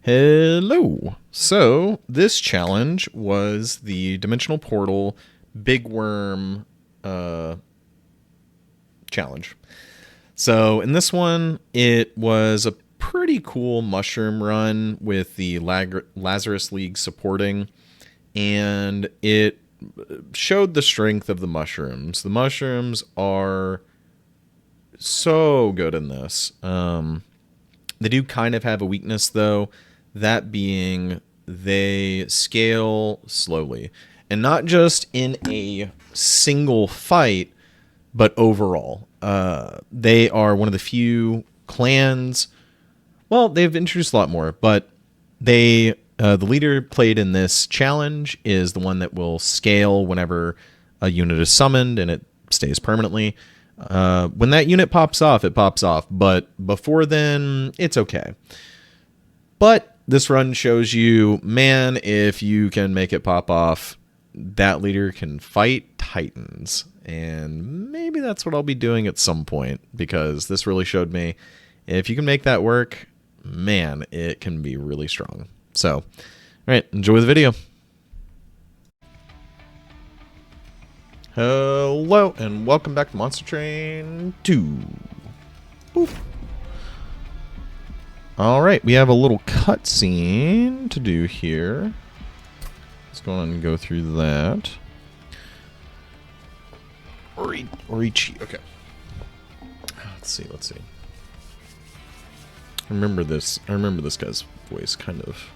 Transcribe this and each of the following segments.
Hello. So this challenge was the Dimensional Portal Big Worm challenge. So in this one, it was a pretty cool mushroom run with the Lazarus League supporting, and it showed the strength of the mushrooms. The mushrooms are so good in this. They do kind of have a weakness, though, that being they scale slowly. And not just in a single fight, but overall. They are one of the few clans. Well, they've introduced a lot more, but the leader played in this challenge is the one that will scale whenever a unit is summoned, and it stays permanently. When that unit pops off, it pops off. But before then, it's okay. But this run shows you, man, if you can make it pop off, that leader can fight titans. And maybe that's what I'll be doing at some point, because this really showed me if you can make that work, man, it can be really strong. So, all right, enjoy the video. Hello, and welcome back to Monster Train 2. Boop. Alright, we have a little cutscene to do here. Let's go on and go through that. Orichi, okay. Let's see. I remember this guy's voice, kind of.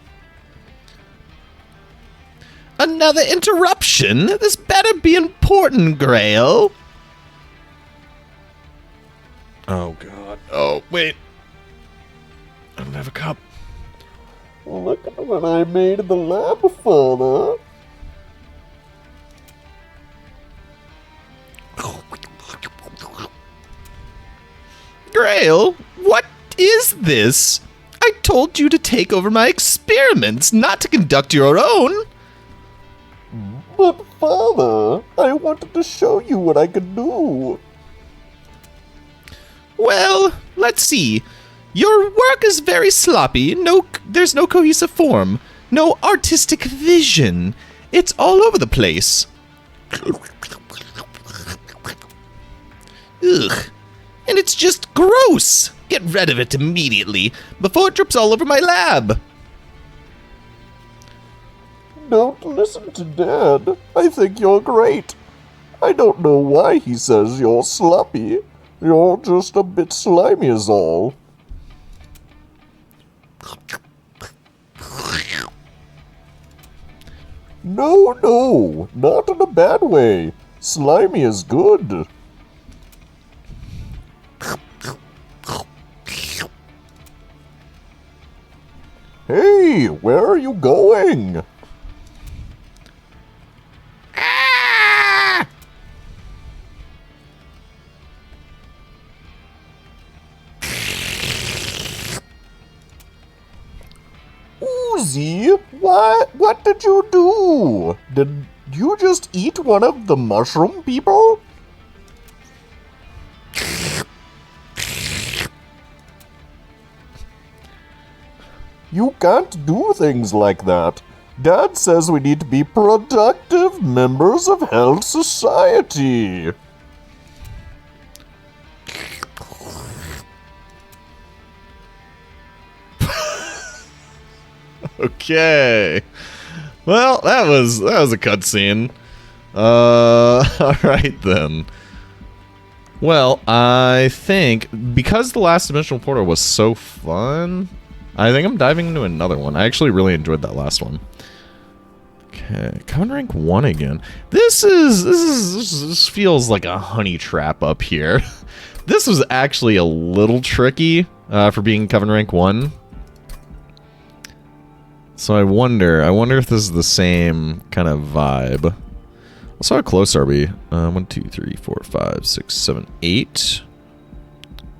Another interruption? This better be important, Grail. Oh, God. Oh, wait. I don't have a cup. Look at what I made in the lab, Father. Grail, what is this? I told you to take over my experiments, not to conduct your own. But, Father, I wanted to show you what I could do. Well, let's see. Your work is very sloppy. There's no cohesive form. No artistic vision. It's all over the place. Ugh. And it's just gross. Get rid of it immediately, before it drips all over my lab. Don't listen to Dad. I think you're great. I don't know why he says you're sloppy. You're just a bit slimy is all. No, not in a bad way. Slimy is good. Hey, where are you going? Oozy, what did you do? Did you just eat one of the mushroom people? You can't do things like that. Dad says we need to be productive members of Health Society. Okay. Well, that was a cutscene. Alright then. Well, I think because the last Dimensional Portal was so fun, I think I'm diving into another one. I actually really enjoyed that last one. Okay, Common Rank 1 again. This feels like a honey trap up here. This was actually a little tricky for being Coven Rank 1. So I wonder if this is the same kind of vibe. So how close are we? 1, 2, 3, 4, 5, 6, 7, 8.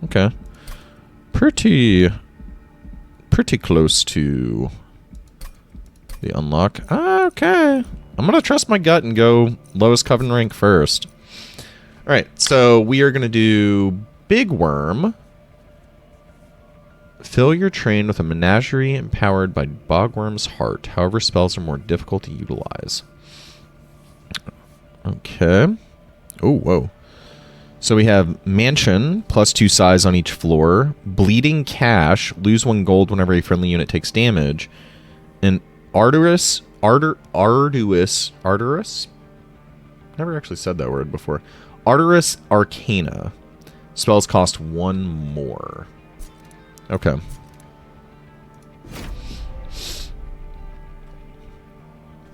Okay. Pretty close to the unlock. Okay. I'm going to trust my gut and go lowest Coven rank first. Alright, so we are going to do Big Worm. Fill your train with a menagerie empowered by Bogworm's heart. However, spells are more difficult to utilize. Okay. Oh, whoa. So we have Mansion, +2 size on each floor. Bleeding Cash, lose 1 gold whenever a friendly unit takes damage. And Arduous? Never actually said that word before. Arduous Arcana. Spells cost 1 more. Okay.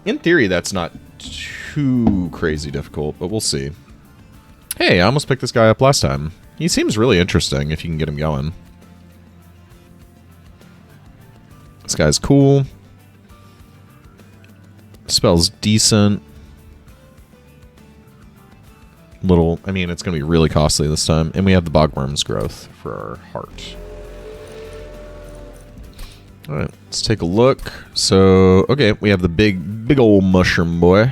In theory, that's not too crazy difficult, but we'll see. Hey, I almost picked this guy up last time. He seems really interesting if you can get him going. This guy's cool. Spell's decent. Little, I mean, it's going to be really costly this time. And we have the Bogworm's growth for our heart. Alright, let's take a look. So, okay, we have the big old mushroom boy.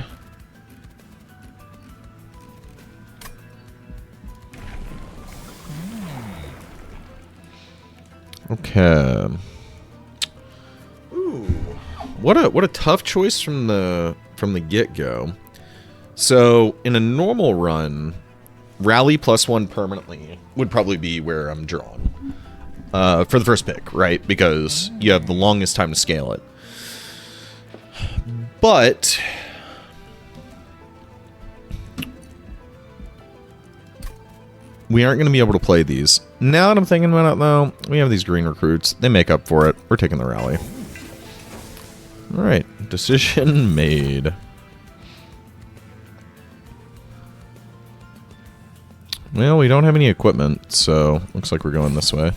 Okay. Ooh, what a tough choice from the get-go. So in a normal run, rally +1 permanently would probably be where I'm drawn for the first pick, right? Because you have the longest time to scale it. But we aren't going to be able to play these. Now that I'm thinking about it, though, we have these green recruits. They make up for it. We're taking the rally. All right. Decision made. Well, we don't have any equipment, so looks like we're going this way.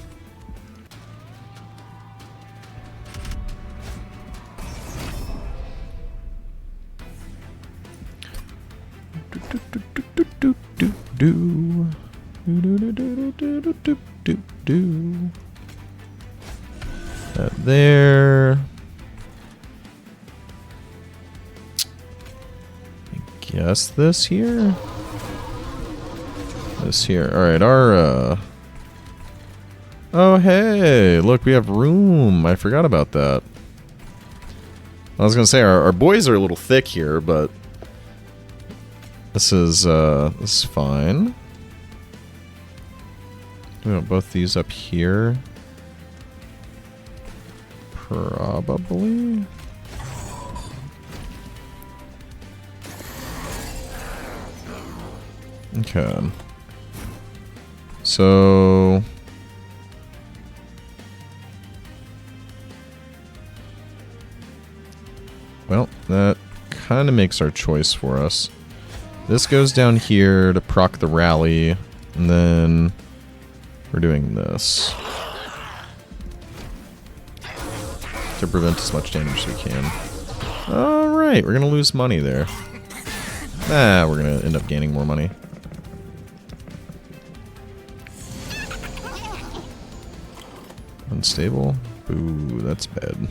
That there. I guess this here. This here. Alright, our oh hey, look, we have room. I forgot about that. I was gonna say our boys are a little thick here, but this is fine. We want both these up here. Probably. Okay. So well, that kind of makes our choice for us. This goes down here to proc the rally, and then we're doing this to prevent as much damage as we can. Alright, we're gonna lose money there. Ah, we're gonna end up gaining more money. Unstable. Ooh, that's bad.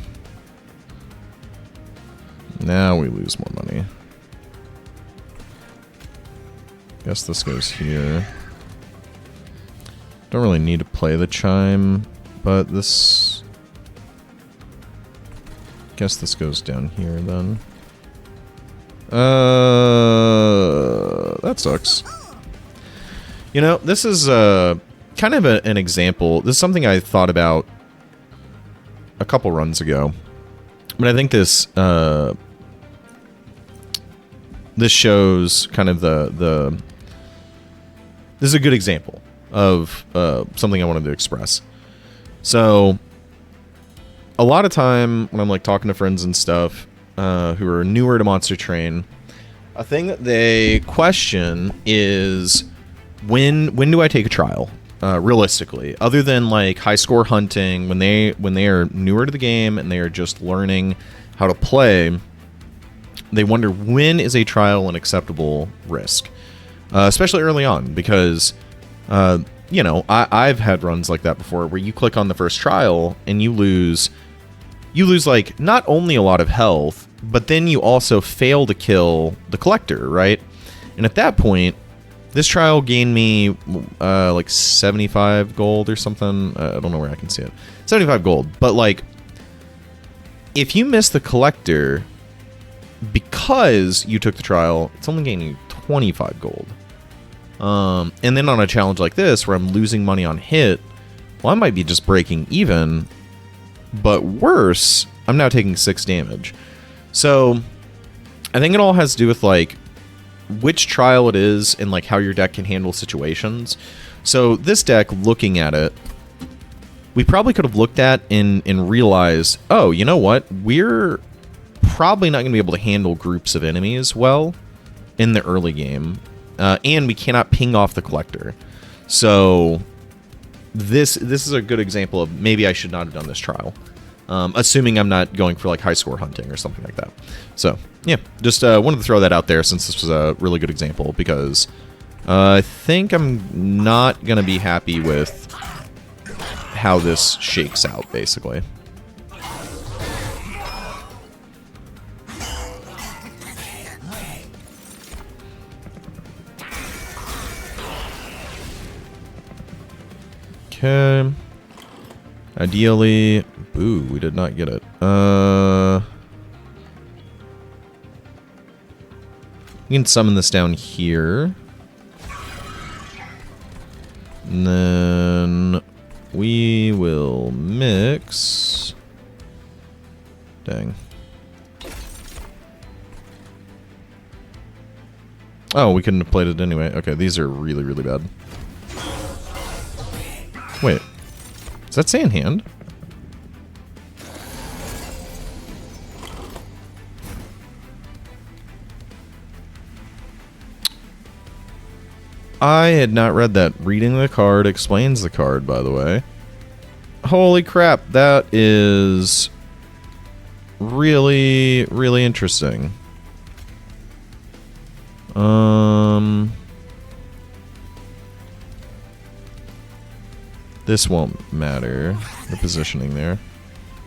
Now we lose more money. Guess this goes here. Don't really need to play the chime, but this... Guess this goes down here then. That sucks. You know, this is kind of an example. This is something I thought about a couple runs ago. But I think this this shows kind of the this is a good example of something I wanted to express. So a lot of time when I'm like talking to friends and stuff who are newer to Monster Train, a thing that they question is when do I take a trial? Realistically, other than like high score hunting, when they are newer to the game and they are just learning how to play, they wonder when is a trial an acceptable risk, especially early on, because you know, I've had runs like that before where you click on the first trial and you lose like not only a lot of health, but then you also fail to kill the collector, right? And at that point, This trial gained me like 75 gold or something. I don't know where I can see it. 75 gold. But like, if you miss the collector because you took the trial, it's only gaining 25 gold. And then on a challenge like this, where I'm losing money on hit, well, I might be just breaking even. But worse, I'm now taking 6 damage. So I think it all has to do with like which trial it is and like how your deck can handle situations. So this deck, looking at it, we probably could have looked at and realized, oh, you know what? We're probably not going to be able to handle groups of enemies well in the early game. And we cannot ping off the collector. So this is a good example of maybe I should not have done this trial. Assuming I'm not going for like high score hunting or something like that. So yeah, just wanted to throw that out there since this was a really good example, because I think I'm not going to be happy with how this shakes out, basically. Okay. Ideally... Boo, we did not get it. You can summon this down here. And then we will mix... Dang. Oh, we couldn't have played it anyway. Okay, these are really, really bad. Wait. Does that say in hand? I had not read that. Reading the card explains the card, by the way. Holy crap, that is really, really interesting. This won't matter. The positioning there.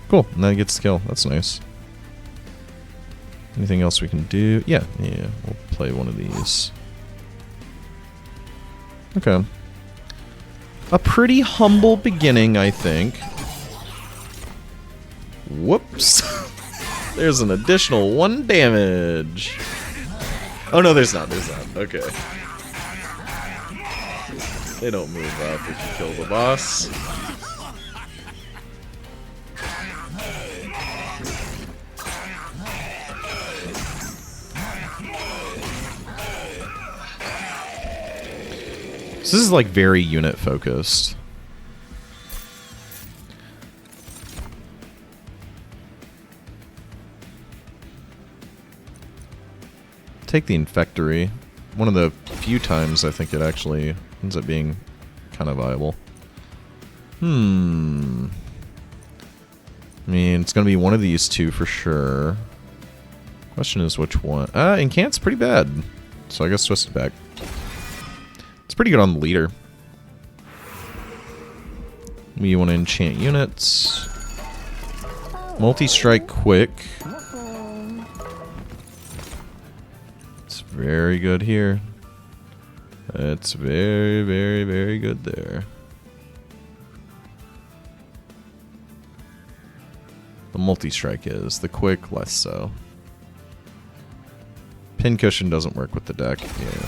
Cool, and that gets the kill. That's nice. Anything else we can do? Yeah, we'll play one of these. Okay. A pretty humble beginning, I think. Whoops. There's an additional 1 damage. Oh, no, there's not. There's not. Okay. They don't move up if you kill the boss. So this is like very unit focused. Take the Infectory. One of the few times I think it actually ends up being kind of viable. I mean, it's going to be one of these two for sure. Question is which one. Incant's pretty bad. So I guess twist it back. It's pretty good on the leader. We want to enchant units. Multi-strike quick. It's very good here. It's very, very, very good there. The multi-strike is. The quick, less so. Pincushion doesn't work with the deck. Yeah.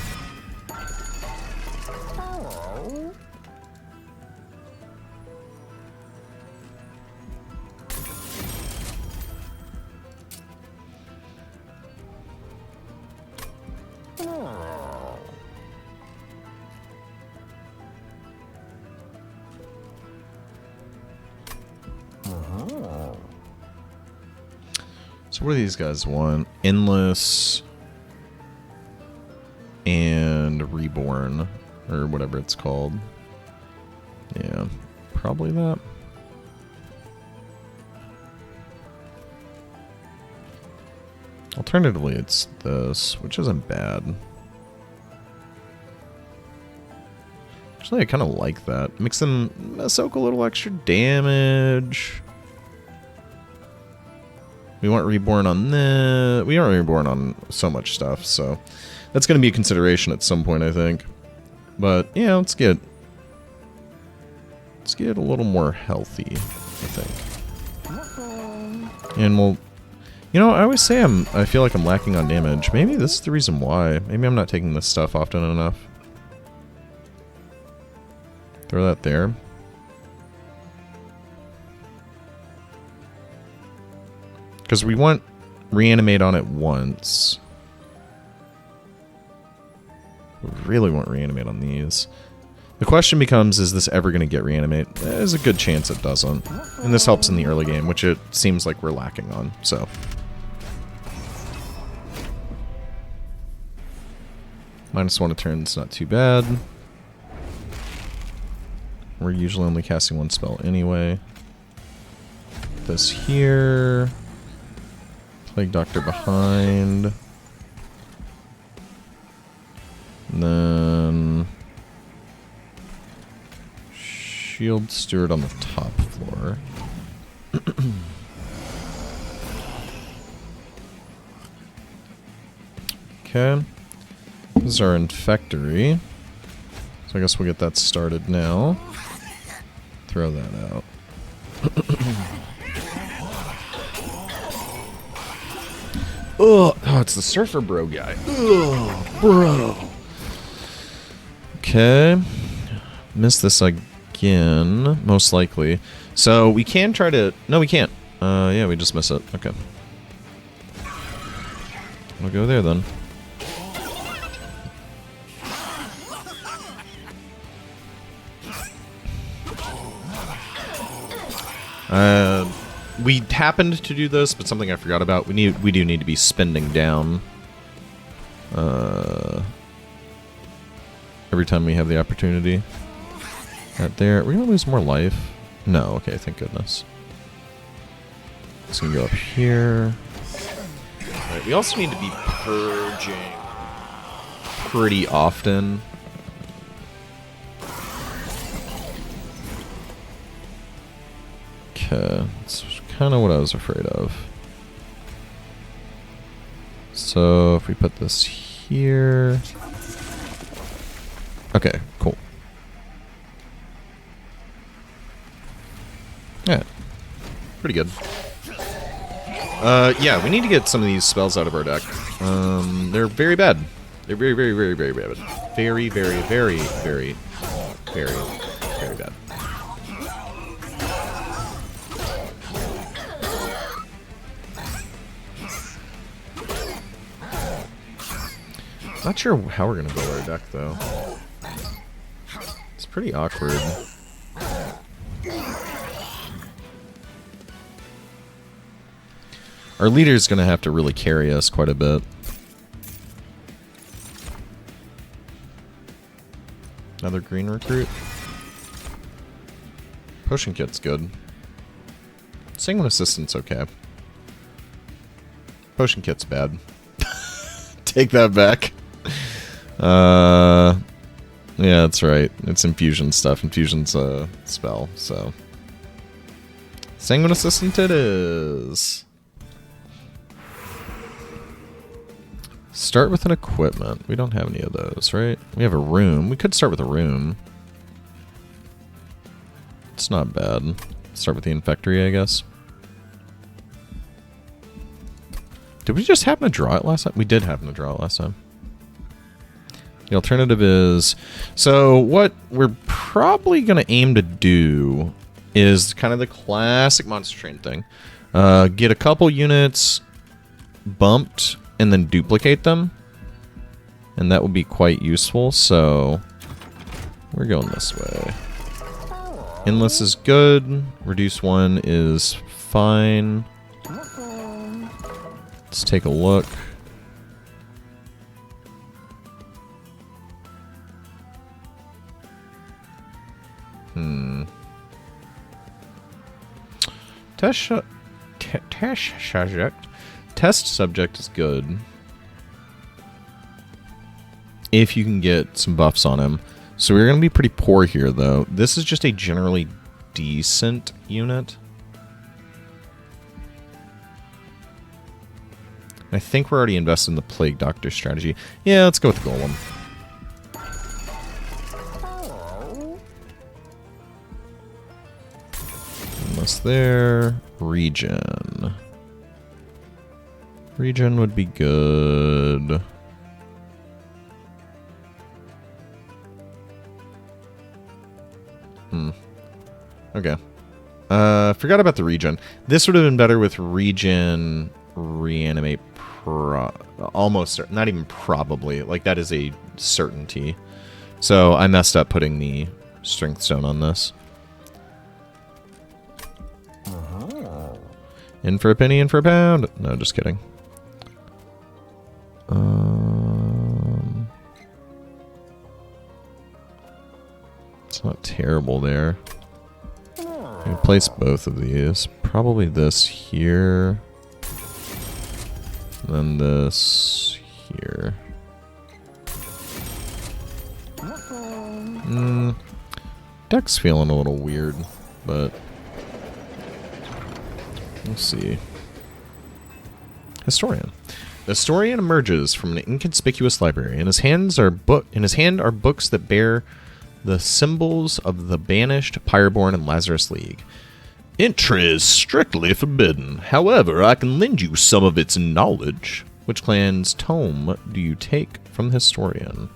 So what do these guys want? Endless and Reborn, or whatever it's called. Yeah, probably that. Alternatively, it's this, which isn't bad. Actually, I kind of like that. Makes them soak a little extra damage. We want Reborn on this. We aren't Reborn on so much stuff, so that's going to be a consideration at some point, I think. But yeah, let's get a little more healthy, I think. And we'll, you know, I always say I feel like I'm lacking on damage. Maybe this is the reason why. Maybe I'm not taking this stuff often enough. Throw that there. Because we want reanimate on it once. We really want reanimate on these. The question becomes, is this ever going to get reanimate? There's a good chance it doesn't. And this helps in the early game, which it seems like we're lacking on, so. -1 a turn's not too bad. We're usually only casting one spell anyway. This here. Plague Doctor behind. And then Shield Steward on the top floor. Okay. This is our Infectory. So I guess we'll get that started now. Throw that out. Oh, it's the Surfer Bro guy. Oh, bro. Okay. Missed this again, most likely. So we can try to... No, we can't. Yeah, we just miss it. Okay. We'll go there then. We happened to do this, but something I forgot about. We do need to be spending down every time we have the opportunity. Right there. Are we gonna lose more life? No. Okay. Thank goodness. It's gonna go up here. All right. We also need to be purging pretty often. Okay, that's kind of what I was afraid of. So if we put this here... Okay, cool. Yeah, pretty good. Yeah, we need to get some of these spells out of our deck. They're very bad. They're very, very, very, very bad. Very, very, very, very, very, very bad. Not sure how we're gonna build our deck though. It's pretty awkward. Our leader's gonna have to really carry us quite a bit. Another green recruit. Potion kit's good. Sanguine assistant's okay. Potion kit's bad. Take that back. Yeah, that's right. It's infusion stuff. Infusion's a spell, so. Sanguine assistant it is. Start with an equipment. We don't have any of those, right? We have a room. We could start with a room. It's not bad. Start with the Infectory, I guess. Did we just happen to draw it last time? We did happen to draw it last time. The alternative is... So, what we're probably going to aim to do is kind of the classic Monster Train thing. Get a couple units bumped and then duplicate them. And that would be quite useful, so... We're going this way. Endless is good. Reduce 1 is fine. Let's take a look. Test subject is good. If you can get some buffs on him. So we're going to be pretty poor here, though. This is just a generally decent unit. I think we're already invested in the Plague Doctor strategy. Yeah, let's go with Golem. Unless there. Regen. Regen would be good. Okay. Forgot about the regen. This would have been better with regen, reanimate, almost, not even probably. Like, that is a certainty. So I messed up putting the strength stone on this. In for a penny, in for a pound. No, just kidding. It's not terrible there. I can place both of these. Probably this here. And then this here. Deck's feeling a little weird, but we'll see. Historian. The historian emerges from an inconspicuous library. In his hand are books that bear the symbols of the banished, Pyreborn, and Lazarus League. Entry is strictly forbidden. However, I can lend you some of its knowledge. Which clan's tome do you take from the historian?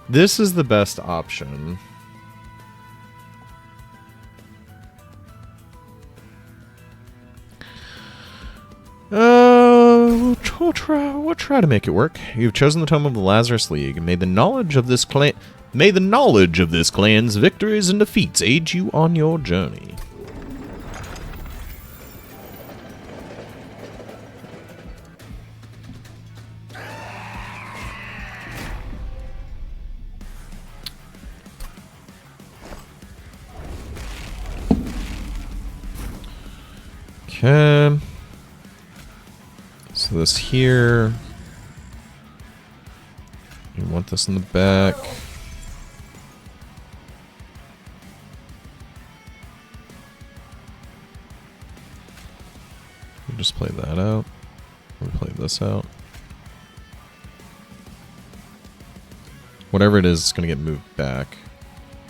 This is the best option. We'll try to make it work. You've chosen the Tome of the Lazarus League. May the knowledge of this clan's victories and defeats aid you on your journey. Okay. So this here. You want this in the back. We'll just play that out. We'll play this out. Whatever it is, it's going to get moved back.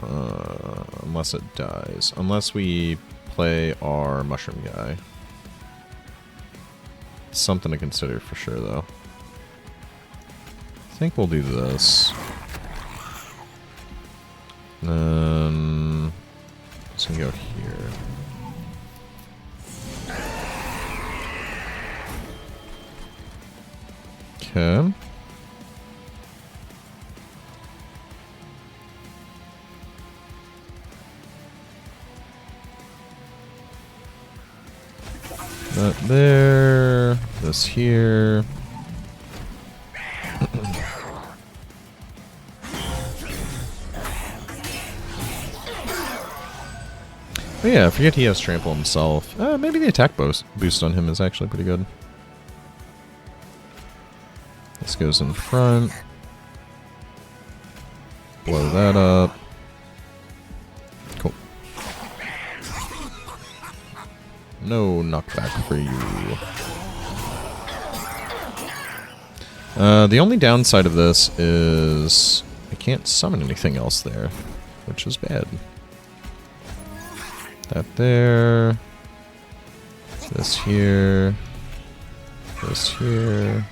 Unless it dies. Unless we play our mushroom guy. Something to consider for sure, though. I think we'll do this. It's gonna go here. Okay. That there. This here. Oh yeah, I forget he has trample himself. Maybe the attack boost on him is actually pretty good. This goes in front. Blow that up. Cool. No knockback for you. The only downside of this is I can't summon anything else there, which is bad. That there. This here. This here.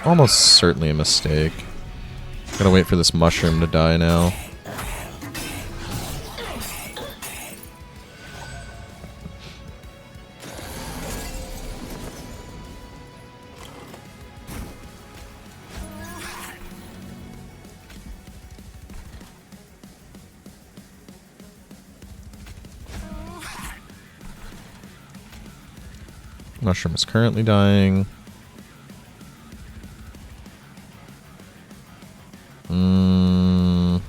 Almost certainly a mistake. Gotta wait for this mushroom to die now. Mushroom is currently dying. I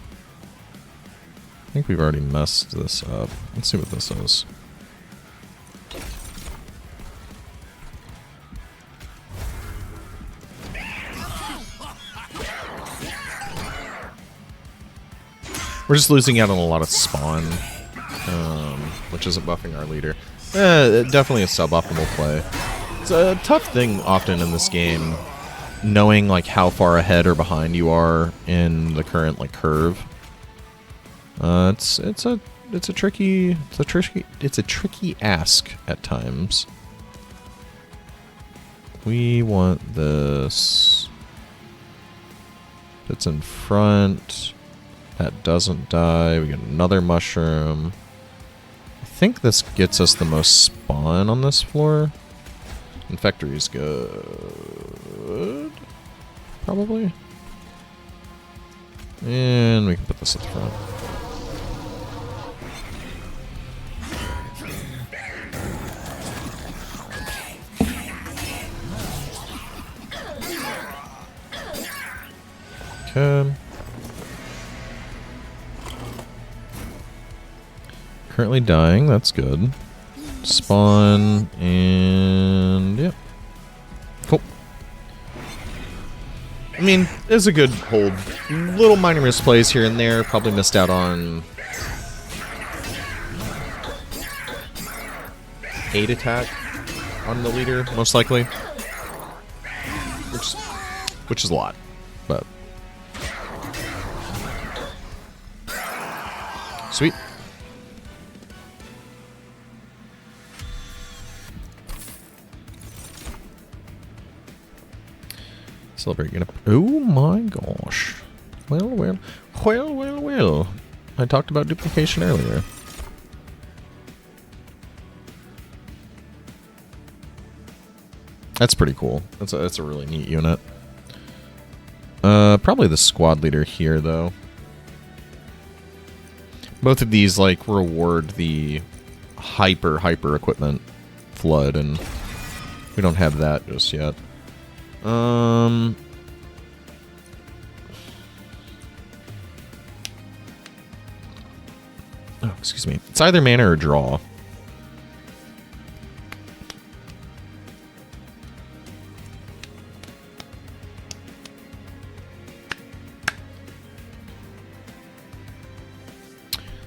think we've already messed this up. Let's see what this is. We're just losing out on a lot of spawn, which isn't buffing our leader. Definitely a suboptimal play. It's a tough thing often in this game, knowing like how far ahead or behind you are in the current like curve. It's a tricky ask at times. We want this. It's in front. That doesn't die. We get another mushroom. I think this gets us the most spawn on this floor. Infectory's good. Probably. And we can put this at the front. Okay. Currently dying, that's good. Spawn, and yeah. Cool. I mean, it was a good hold. Little minor misplays here and there. Probably missed out on 8 attack on the leader, most likely. Which is a lot, but sweet. Celebrating. Oh my gosh. Well. I talked about duplication earlier. That's pretty cool. That's a really neat unit. Probably the squad leader here, though. Both of these, like, reward the hyper equipment flood, and we don't have that just yet. Oh, excuse me. It's either mana or draw.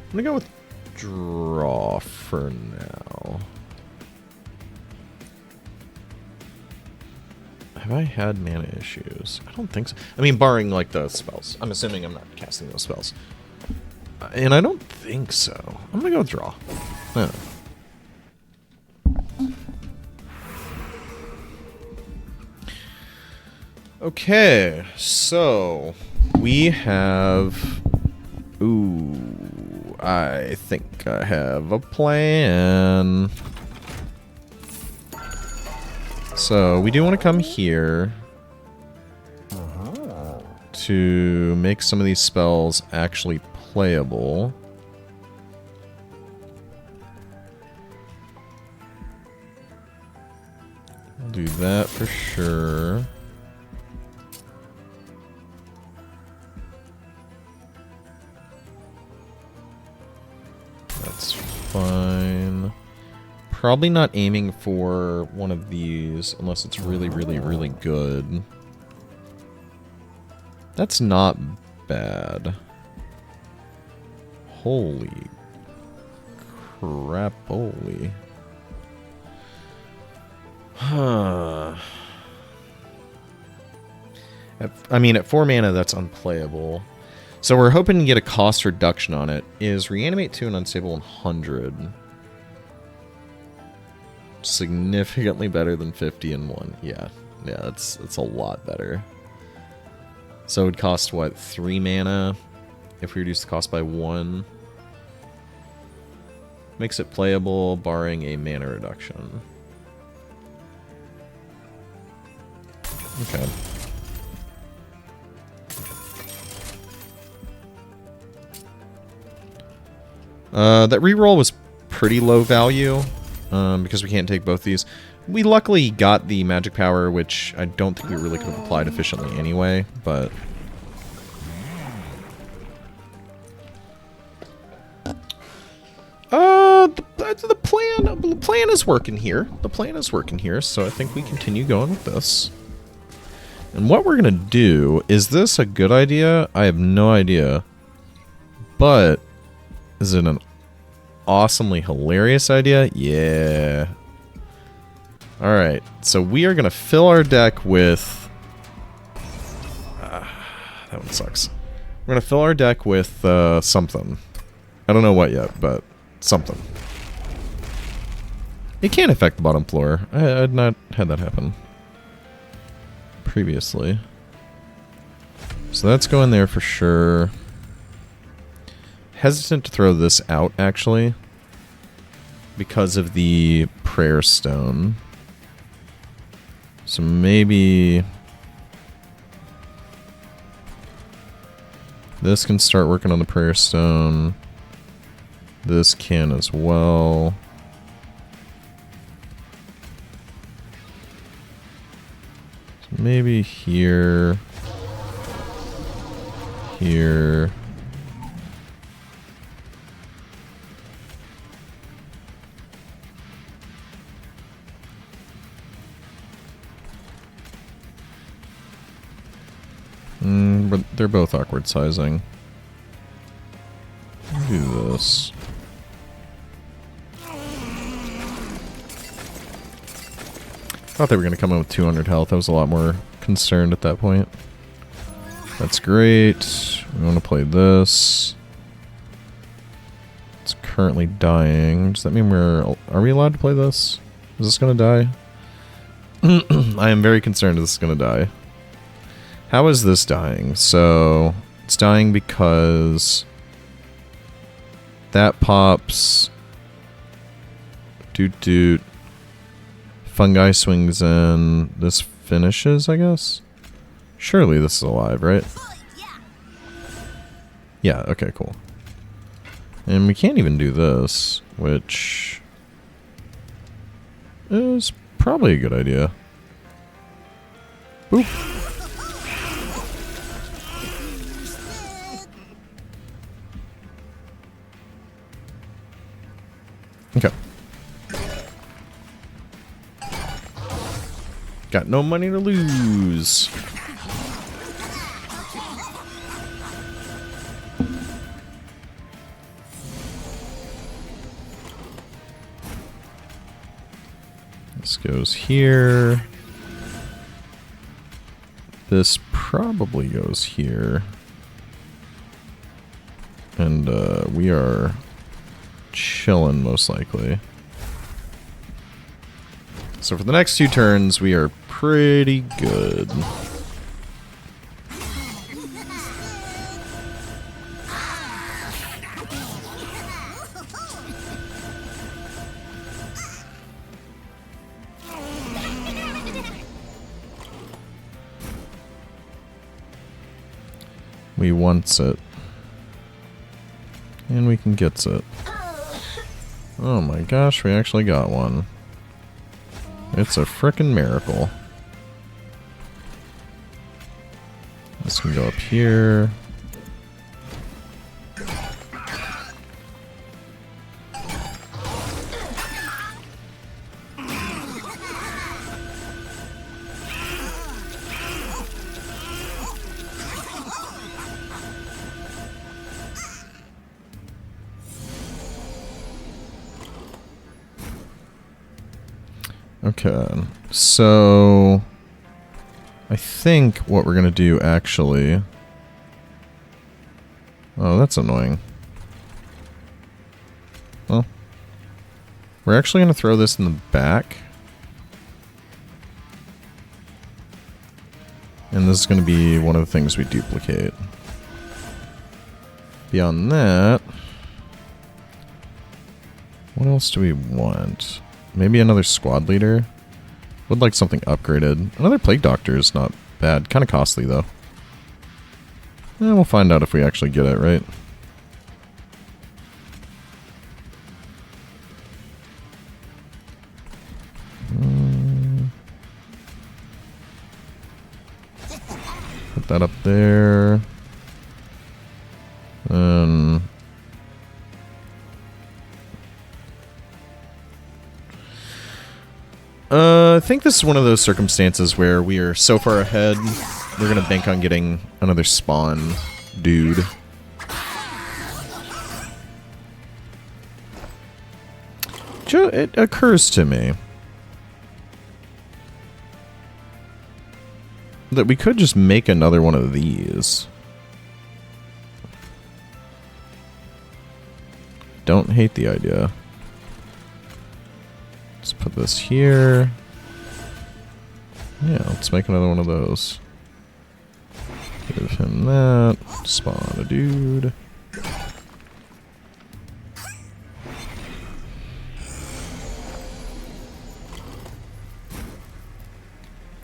I'm gonna go with draw for now. Have I had mana issues? I don't think so. I mean, barring, like, the spells. I'm assuming I'm not casting those spells. And I don't think so. I'm gonna go with draw. Yeah. Okay, so we have... Ooh, I think I have a plan. So, we do want to come here to make some of these spells actually playable. I'll do that for sure. That's fine. Probably not aiming for one of these unless it's really good. That's not bad. Holy crap, holy. Huh. I mean, at 4 mana, that's unplayable. So we're hoping to get a cost reduction on it. Is Reanimate 2 and Unstable 100. Significantly better than 50 and 1. Yeah, it's a lot better. So it would cost, what, 3 mana if we reduce the cost by 1. Makes it playable, barring a mana reduction. Okay. That reroll was pretty low value, because we can't take both these. We luckily got the magic power, which I don't think we really could have applied efficiently anyway, but... the plan is working here. The plan is working here, so I think we continue going with this. And what we're going to do, is this a good idea? I have no idea. But, is it an awesomely hilarious idea? Yeah. Alright, so we are going to fill our deck with... that one sucks. We're going to fill our deck with something. I don't know what yet, but something. It can affect the bottom floor. I had not had that happen previously. So that's going there for sure. Hesitant to throw this out, actually, because of the prayer stone. So maybe this can start working on the prayer stone. This can as well. So maybe here. Here. But they're both awkward sizing. Do this. Thought they were going to come in with 200 health. I was a lot more concerned at that point. That's great. We want to play this. It's currently dying. Does that mean are we allowed to play this? Is this going to die? I am very concerned this is going to die. How is this dying? So, it's dying because that pops. Doot doot. Fungi swings in. This finishes, I guess? Surely this is alive, right? Yeah, okay, cool. And we can't even do this, which is probably a good idea. Boop. Okay. Got no money to lose. This goes here. This probably goes here. And we are chilling, most likely. So for the next 2 turns, we are pretty good. We wants it. And we can get it. Oh my gosh, we actually got one. It's a frickin' miracle. This can go up here. Okay, so I think what we're gonna do actually... Oh, that's annoying. Well, we're actually gonna throw this in the back. And this is gonna be one of the things we duplicate. Beyond that... What else do we want? Maybe another squad leader. Would like something upgraded. Another plague doctor is not bad. Kind of costly though. We'll find out if we actually get it, right? Put that up there. I think this is one of those circumstances where we are so far ahead, we're going to bank on getting another spawn dude. It occurs to me that we could just make another one of these. Don't hate the idea. Let's put this here. Yeah, let's make another one of those. Give him that. Spawn a dude.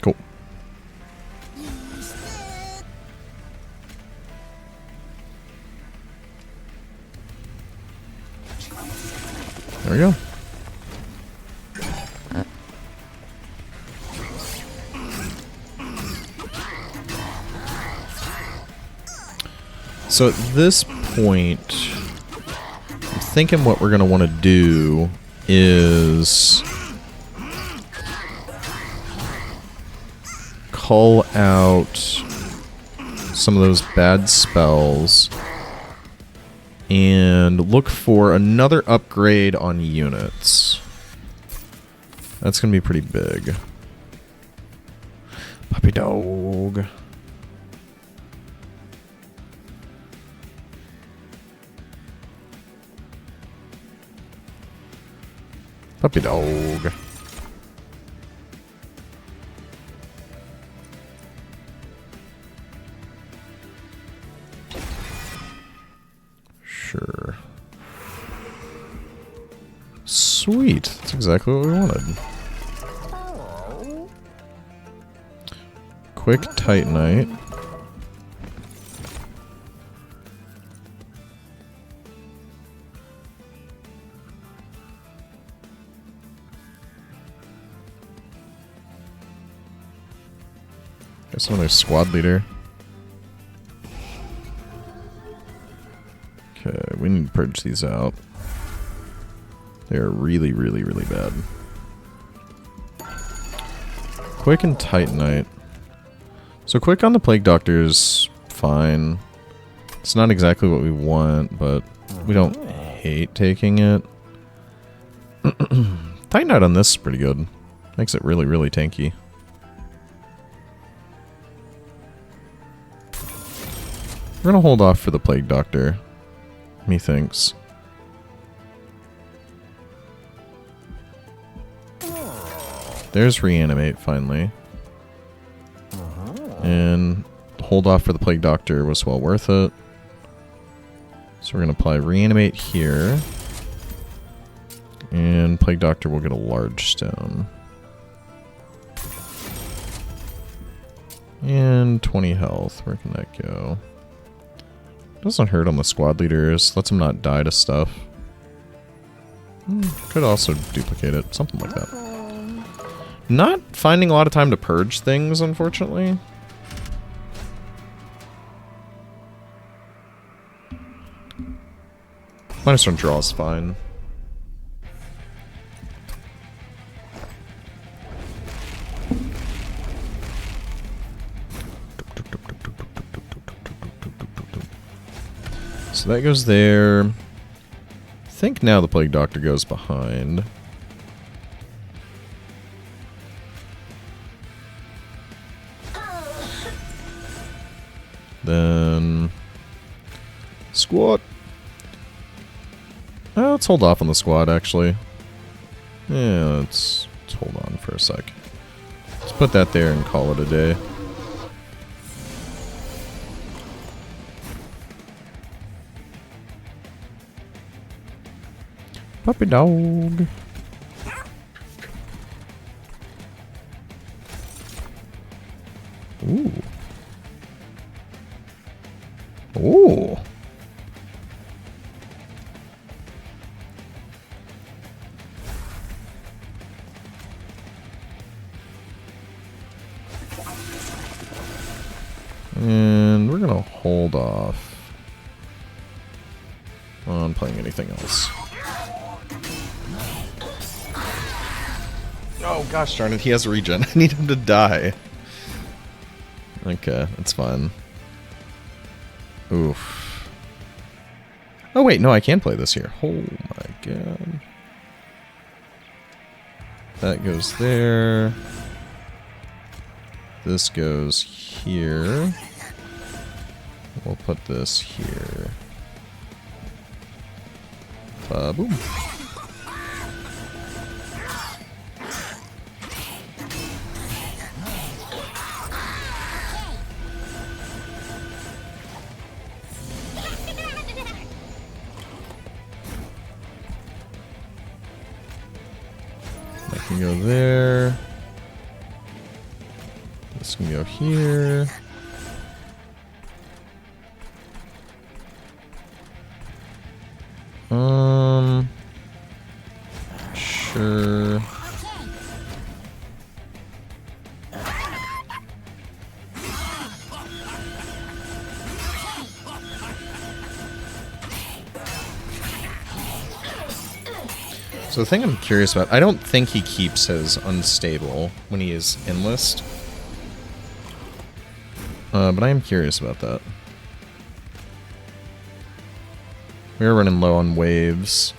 Cool. There we go. So at this point, I'm thinking what we're going to want to do is cull out some of those bad spells and look for another upgrade on units. That's going to be pretty big. Puppy dog. Puppy dog. Sure. Sweet. That's exactly what we wanted. Quick Titanite. Guess another squad leader. Okay, we need to purge these out. They're really, really, really bad. Quick and Titanite. So Quick on the Plague Doctor is fine. It's not exactly what we want, but we don't hate taking it. Titanite on this is pretty good. Makes it really, really tanky. We're gonna hold off for the Plague Doctor, methinks. There's Reanimate, finally. And hold off for the Plague Doctor was well worth it. So we're gonna apply Reanimate here. And Plague Doctor will get a large stone. And 20 health, where can that go? Doesn't hurt on the squad leaders, lets them not die to stuff. Could also duplicate it, something like that. Not finding a lot of time to purge things, unfortunately. -1 draw is fine. So that goes there. I think now the Plague Doctor goes behind. Then squad. Let's hold off on the squad, actually. Yeah, let's hold on for a sec. Let's put that there and call it a day. Puppy dog. Ooh. Ooh. And we're gonna hold off on playing anything else. Oh, gosh darn it. He has regen. I need him to die. Okay, that's fine. Oof. Oh, wait. No, I can play this here. Oh, my God. That goes there. This goes here. We'll put this here. Boom. That can go there. This can go here. Sure. So the thing I'm curious about, I don't think he keeps his unstable when he is enlist. But I am curious about that. We're running low on waves.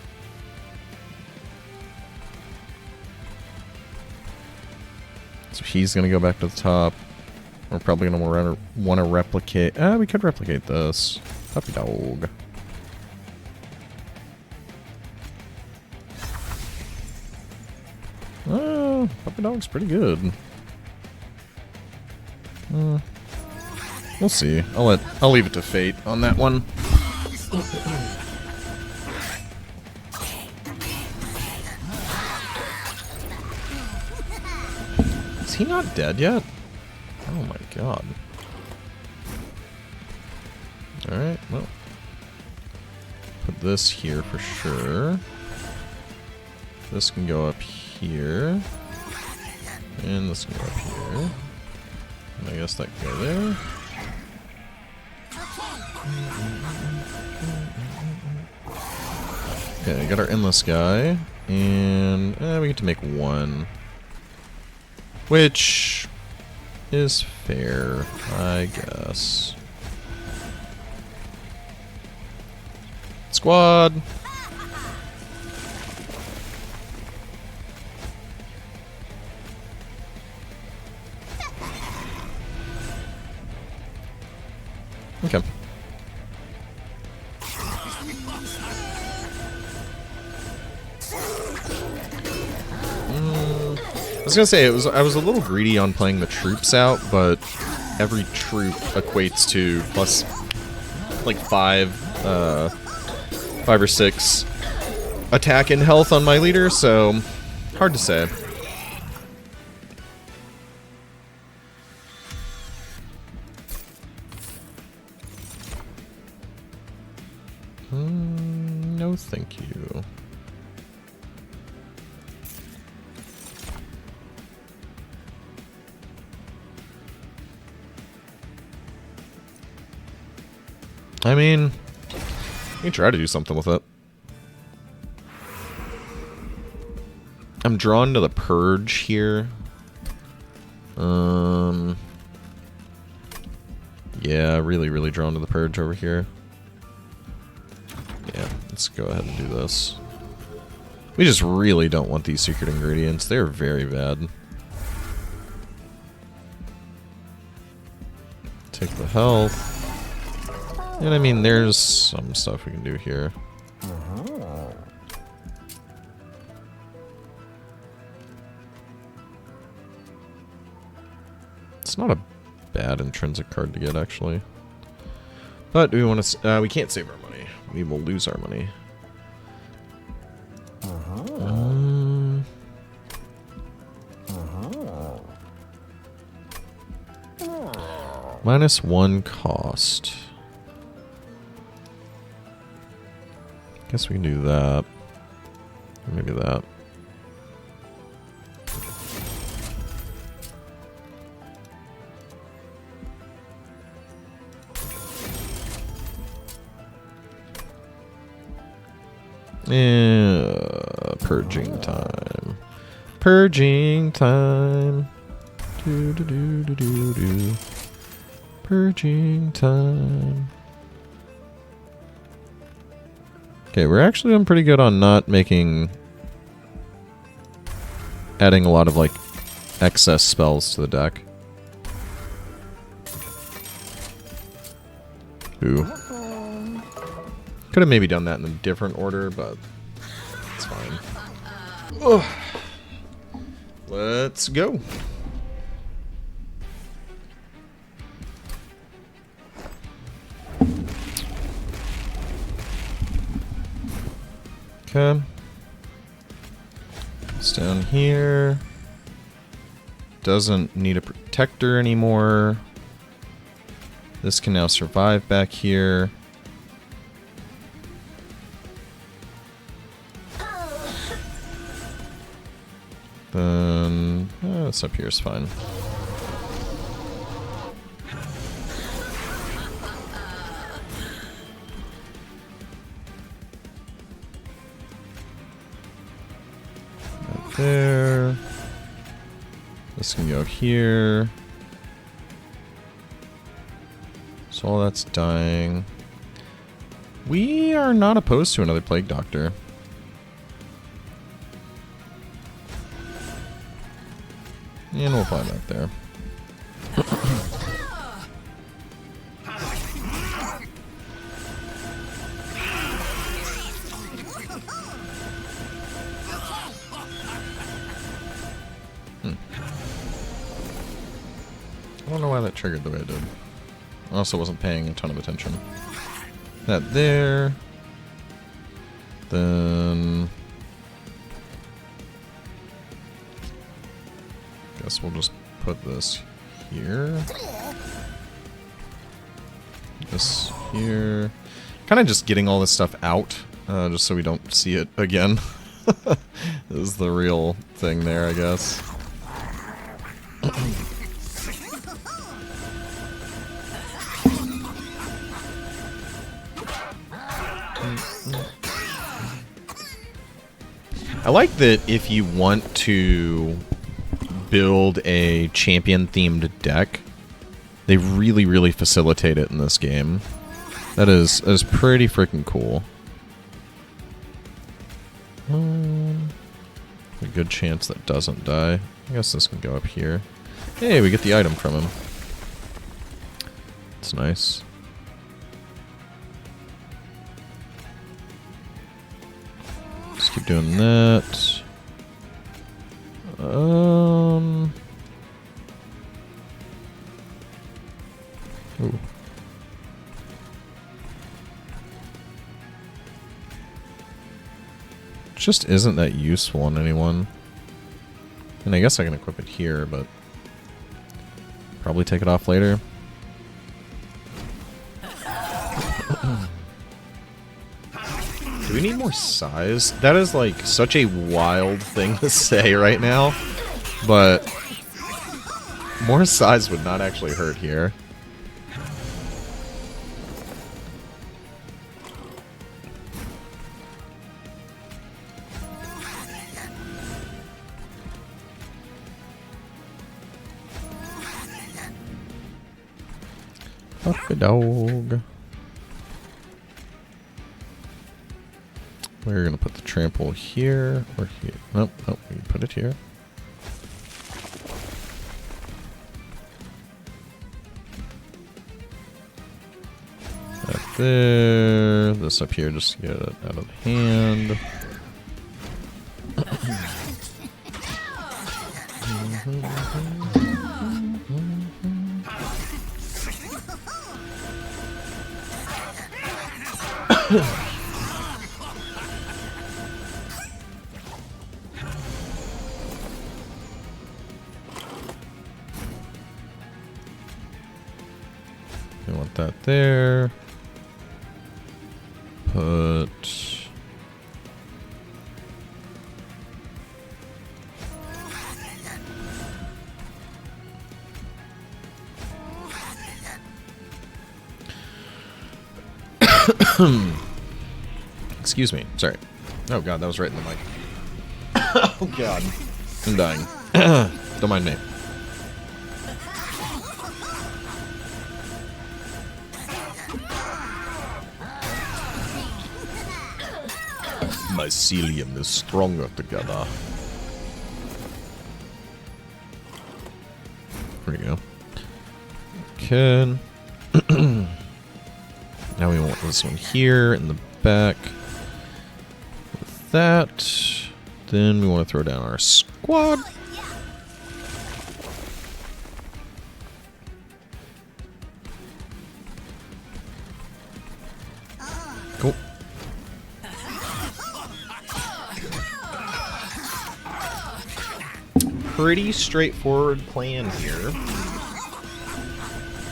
So he's going to go back to the top. We're probably going to want to replicate... we could replicate this. Puppy dog. Oh, puppy dog's pretty good. We'll see. I'll leave it to fate on that one. Is he not dead yet? Oh my god. Alright, well. Put this here for sure. This can go up here. And this can go up here. And I guess that can go there. Okay, got our endless guy. And we get to make one. Which is fair, I guess. Squad! Okay. I was gonna say I was a little greedy on playing the troops out, but every troop equates to plus like 5 or 6 attack and health on my leader, so hard to say. No, thank you. I mean, you can try to do something with it. I'm drawn to the purge here. Yeah, really drawn to the purge over here. Yeah, let's go ahead and do this. We just really don't want these secret ingredients. They're very bad. Take the health. And I mean, there's some stuff we can do here. It's not a bad intrinsic card to get, actually. But do we want to... we can't save our money. We will lose our money. -1 cost. Guess we can do that. Maybe that. Yeah, purging time. Purging time. Do do do do do do. Purging time. Okay, we're actually doing pretty good on not adding a lot of like excess spells to the deck. Ooh. Could have maybe done that in a different order, but it's fine. Ugh. Let's go. Okay. It's down here. Doesn't need a protector anymore. This can now survive back here. Then this up here is fine. Right there. This can go here. So all that's dying. We are not opposed to another Plague Doctor. And we'll find that there. I don't know why that triggered the way it did. I also wasn't paying a ton of attention. That there. Then guess we'll just put this here. This here. Kind of just getting all this stuff out, just so we don't see it again. This is the real thing there, I guess. I like that if you want to build a champion-themed deck, they really, really facilitate it in this game. That is pretty freaking cool. A good chance that doesn't die. I guess this can go up here. Hey, we get the item from him. It's nice. Just keep doing that. Ooh. Just isn't that useful on anyone. And I guess I can equip it here, but probably take it off later. Do we need more size? That is like such a wild thing to say right now, but more size would not actually hurt here. Fuck a dog. We're gonna put the trample here or here. Nope, nope, we can put it here. That there. This up here just to get it out of the hand. We want that there. Put excuse me. Sorry. Oh god, that was right in the mic. Oh god. I'm dying. Don't mind me. Mycelium is stronger together. There we go. Okay. Now we want this one here in the back. With that. Then we want to throw down our squad. Cool. Pretty straightforward plan here.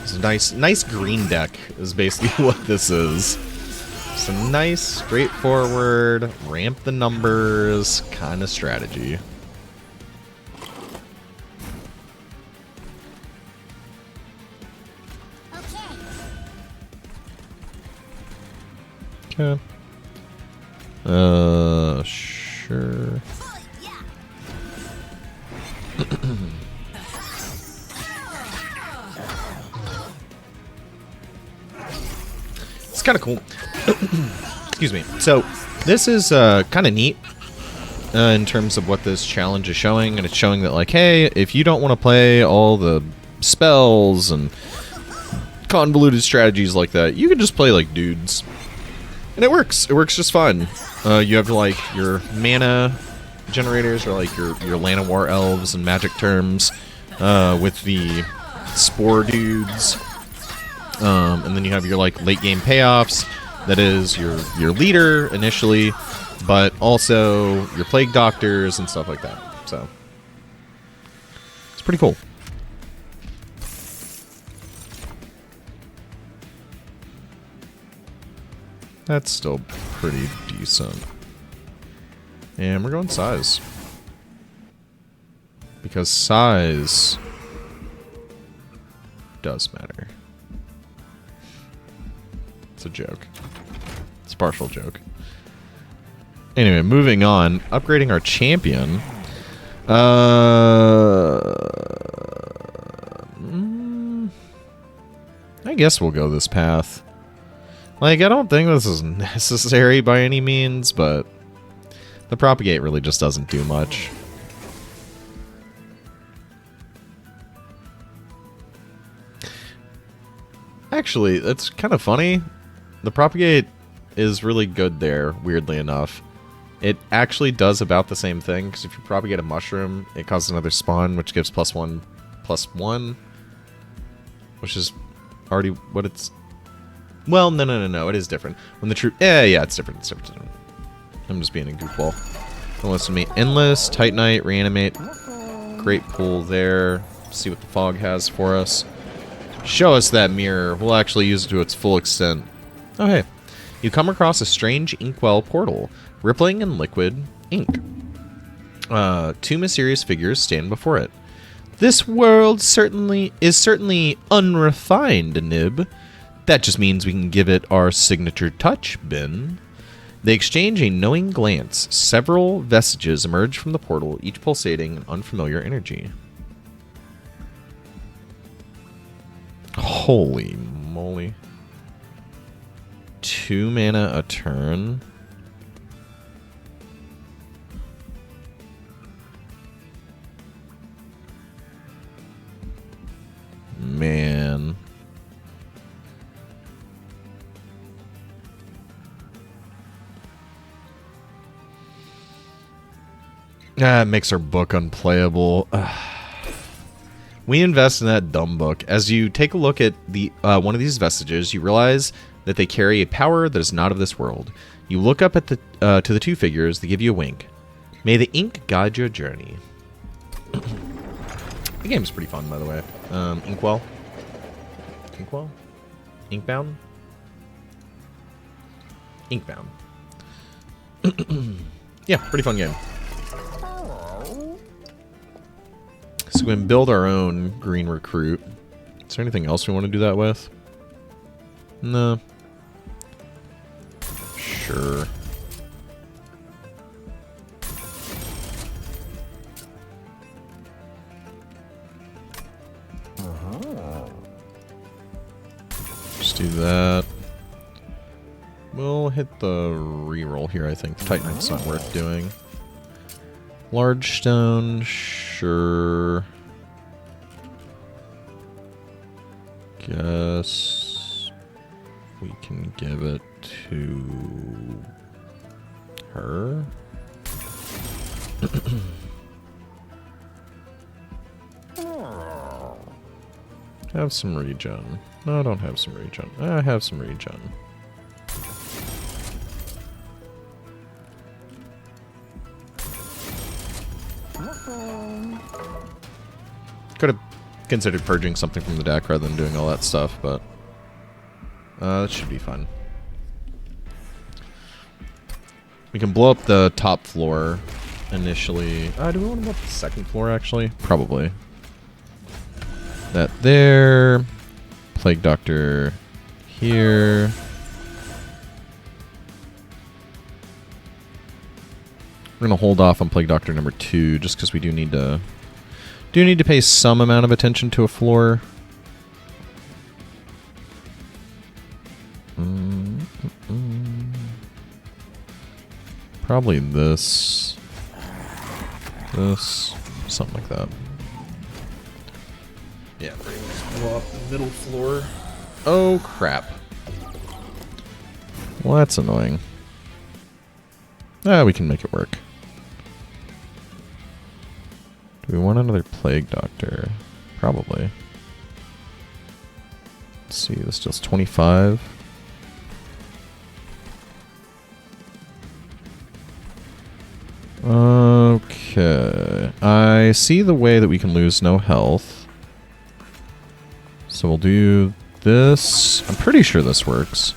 It's a nice green deck is basically what this is. It's a nice, straightforward, ramp the numbers kind of strategy. Okay. Sure. It's kind of cool. Excuse me. So, this is kind of neat in terms of what this challenge is showing. And it's showing that, like, hey, if you don't want to play all the spells and convoluted strategies like that, you can just play like dudes. And it works. It works just fine. You have, like, your mana generators or, like, your Llanowar elves and magic terms with the spore dudes. And then you have your, like, late game payoffs. That is your leader initially, but also your plague doctors and stuff like that. So it's pretty cool. That's still pretty decent. And we're going size. Because size does matter. It's a joke. It's a partial joke. Anyway, moving on. Upgrading our champion. I guess we'll go this path. Like, I don't think this is necessary by any means, but the propagate really just doesn't do much. Actually, that's kind of funny. The propagate is really good there, weirdly enough. It actually does about the same thing, because if you propagate a mushroom, it causes another spawn, which gives +1/+1, which is already what it's... Well, no, it is different. When the true... yeah, it's different, it's different. I'm just being a goofball. Don't listen to me. Endless, Titanite, Reanimate. Great pull there. See what the fog has for us. Show us that mirror. We'll actually use it to its full extent. Oh, hey. You come across a strange inkwell portal, rippling in liquid ink. Two mysterious figures stand before it. This world is certainly unrefined, Nib. That just means we can give it our signature touch, Ben. They exchange a knowing glance. Several vestiges emerge from the portal, each pulsating an unfamiliar energy. Holy moly. 2 mana a turn. Man. It makes our book unplayable. We invest in that dumb book. As you take a look at the one of these vestiges, you realize that they carry a power that is not of this world. You look up at the to the two figures. They give you a wink. May the ink guide your journey. The game's pretty fun, by the way. Inkwell? Inkbound? Inkbound. Yeah, pretty fun game. So we can build our own green recruit. Is there anything else we want to do that with? No. Sure. do that. We'll hit the reroll here, I think. The Titan's not worth doing. Large stone, sure. Guess we can give it to her. Have some regen. No, I don't have some regen. I have some regen. Could have considered purging something from the deck rather than doing all that stuff, but that should be fun. We can blow up the top floor initially. Do we want to blow up the second floor, actually? Probably. That there. Plague Doctor here. We're going to hold off on Plague Doctor number 2 just because we do need to pay some amount of attention to a floor. Probably this, something like that. Yeah, pretty much blow up the middle floor. Oh, crap. Well, that's annoying. We can make it work. Do we want another Plague Doctor? Probably. Let's see, this deals 25. Okay. I see the way that we can lose no health. So we'll do this. I'm pretty sure this works.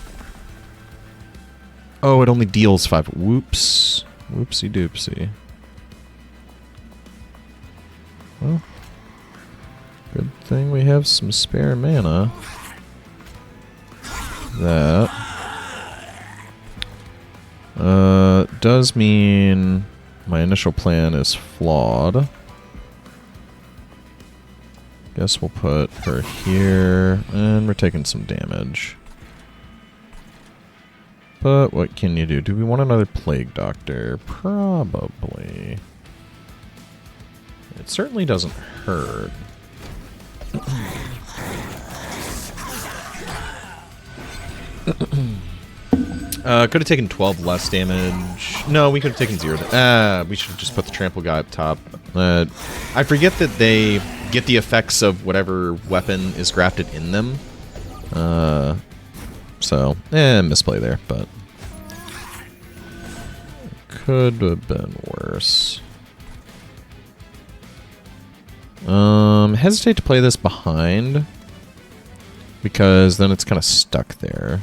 Oh, it only deals 5. Whoops. Whoopsie doopsie. Well, good thing we have some spare mana. That does mean my initial plan is flawed. Guess we'll put her here, and we're taking some damage. But what can you do? Do we want another Plague Doctor? Probably. It certainly doesn't hurt. Could have taken 12 less damage. No, we could have taken 0. We should have just put the trample guy up top. I forget that they get the effects of whatever weapon is grafted in them. So, misplay there, but could have been worse. Hesitate to play this behind because then it's kind of stuck there.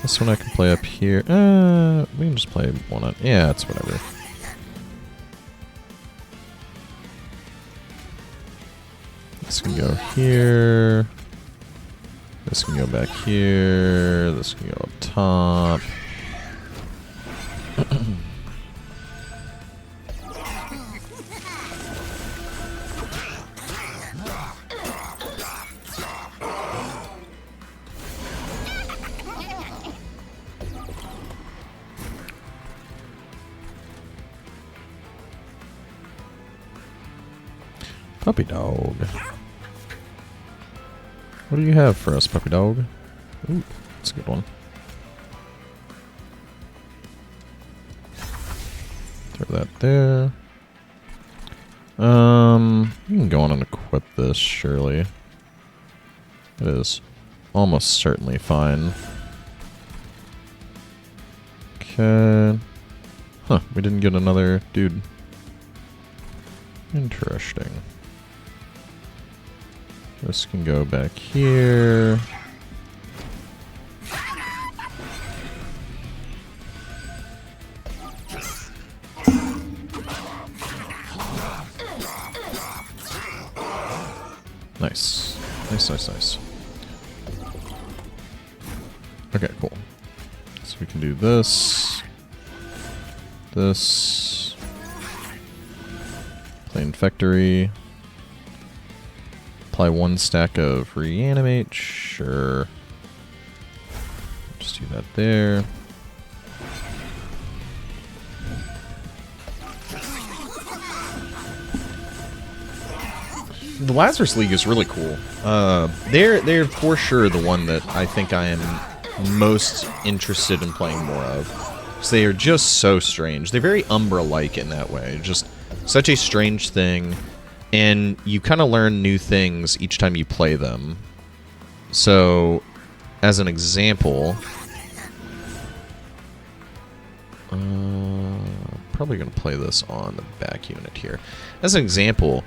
This one I can play up here. We can just play one on. Yeah, it's whatever. This can go here. This can go back here. This can go up top. Puppy dog. What do you have for us, puppy dog? Ooh, that's a good one. Throw that there. You can go on and equip this, surely. It is almost certainly fine. Okay. Huh, we didn't get another dude. Interesting. This can go back here. Nice. Nice. Okay, cool. So we can do this. This. Play Infectory. apply 1 stack of reanimate. Sure. Just do that there. The Lazarus League is really cool. They're for sure the one that I think I am most interested in playing more of. Because they are just so strange. They're very Umbra-like in that way. Just such a strange thing. And you kind of learn new things each time you play them. So, as an example... probably going to play this on the back unit here. As an example...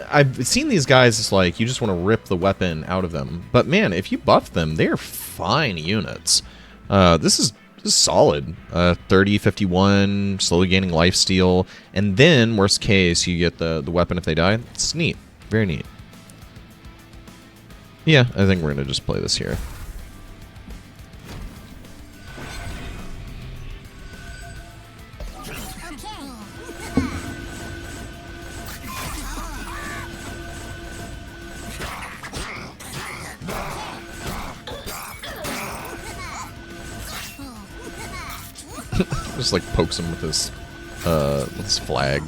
I've seen these guys, it's like, you just want to rip the weapon out of them. But man, if you buff them, they're fine units. This is solid. 30, 51, slowly gaining lifesteal. And then, worst case, you get the weapon if they die. It's neat. Very neat. Yeah, I think we're going to just play this here. Just like pokes him with his flag.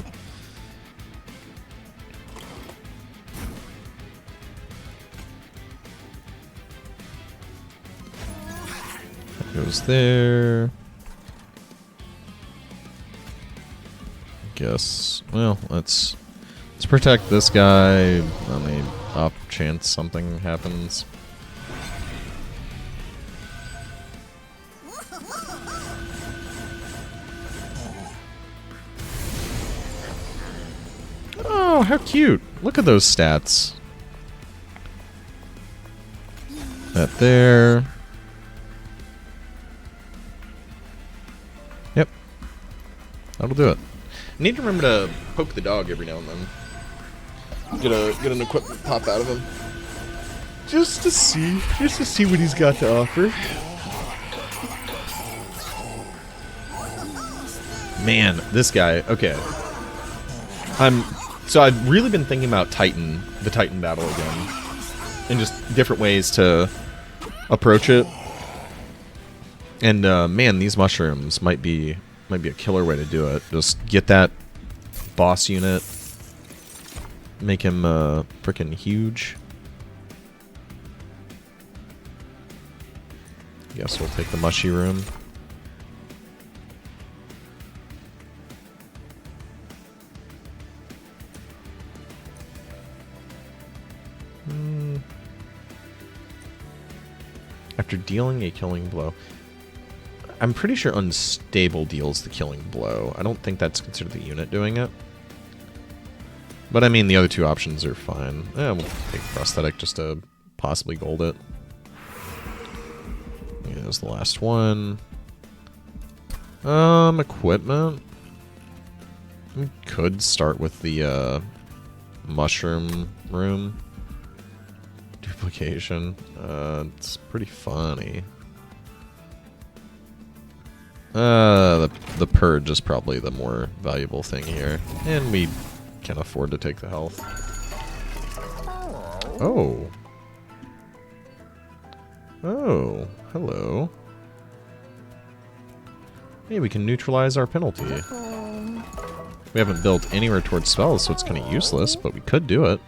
That goes there. Guess. Well, let's protect this guy on the off chance something happens. Oh, how cute. Look at those stats. That there. Yep. That'll do it. I need to remember to poke the dog every now and then. Get an equipment pop out of him. Just to see what he's got to offer. Man, this guy, okay. So I've really been thinking about the Titan battle again, and just different ways to approach it. And man, these mushrooms might be a killer way to do it. Just get that boss unit, make him freaking huge. Guess we'll take the mushy room. After dealing a killing blow. I'm pretty sure unstable deals the killing blow. I don't think that's considered the unit doing it. But I mean, the other two options are fine. We'll take prosthetic just to possibly gold it. Here's the last one. Equipment. We could start with the mushroom room. Duplication. It's pretty funny. The purge is probably the more valuable thing here, and we can afford to take the health. Oh. Oh, hello. Hey, we can neutralize our penalty. We haven't built anywhere towards spells, so it's kind of useless, but we could do it.